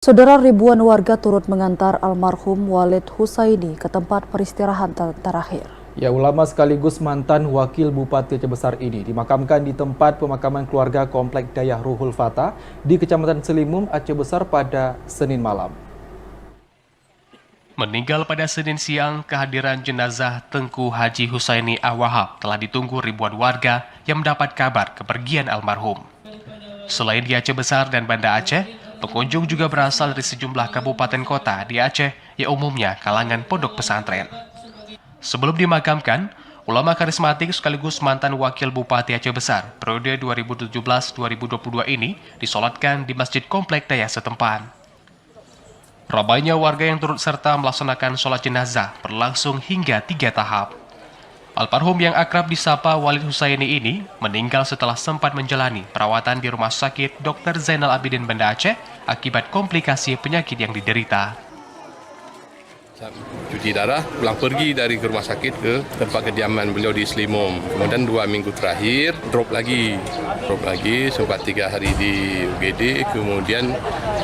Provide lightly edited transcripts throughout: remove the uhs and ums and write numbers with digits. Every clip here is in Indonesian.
Saudara, ribuan warga turut mengantar almarhum Walid Husaini ke tempat peristirahatan terakhir. Ya, ulama sekaligus mantan wakil Bupati Aceh Besar ini dimakamkan di tempat pemakaman keluarga Komplek Dayah Ruhul Fatah di Kecamatan Selimum, Aceh Besar pada Senin malam. Meninggal pada Senin siang, kehadiran jenazah Tengku Haji Husaini Awahab telah ditunggu ribuan warga yang mendapat kabar kepergian almarhum. Selain di Aceh Besar dan Banda Aceh, pengunjung juga berasal dari sejumlah kabupaten kota di Aceh yang umumnya kalangan pondok pesantren. Sebelum dimakamkan, ulama karismatik sekaligus mantan wakil Bupati Aceh Besar periode 2017-2022 ini disolatkan di Masjid Komplek Dayah setempat. Ramainya warga yang turut serta melaksanakan sholat jenazah berlangsung hingga 3 tahap. Almarhum yang akrab disapa Walid Husaini ini meninggal setelah sempat menjalani perawatan di Rumah Sakit Dr. Zainal Abidin Banda Aceh akibat komplikasi penyakit yang diderita. Cuci darah, pulang pergi dari rumah sakit ke tempat kediaman beliau di Selimum. Kemudian 2 minggu terakhir drop lagi, sempat 3 hari di UGD, kemudian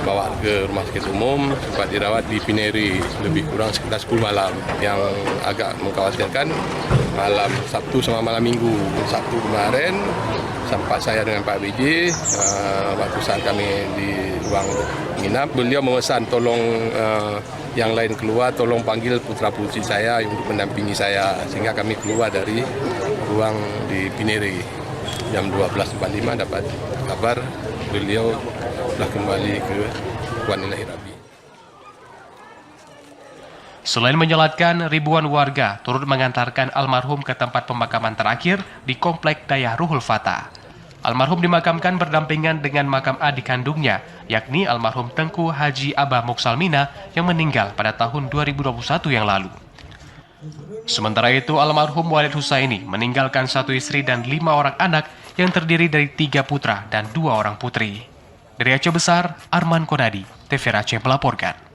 bawa ke rumah sakit umum, sempat dirawat di Pineri lebih kurang sekitar 10 malam. Yang agak mengkhawatirkan malam Sabtu sama malam Minggu. Sabtu kemarin sempat saya dengan Pak BJ, waktu saat kami di ruang menginap, beliau memesan tolong yang lain keluar, tolong panggil putra-putri saya untuk mendampingi saya, sehingga kami keluar dari ruang di Pineri. Jam 12.45 dapat kabar beliau sudah kembali ke Wanilahi Rabi. Selain menyolatkan, ribuan warga turut mengantarkan almarhum ke tempat pemakaman terakhir di Komplek Dayah Ruhul Fatah. Almarhum dimakamkan berdampingan dengan makam adik kandungnya, yakni almarhum Tengku Haji Abah Muksalmina yang meninggal pada tahun 2021 yang lalu. Sementara itu, almarhum Walid Husaini meninggalkan 1 istri dan 5 orang anak yang terdiri dari 3 putra dan 2 orang putri. Dari Aceh Besar, Arman Konadi, TV Aceh melaporkan.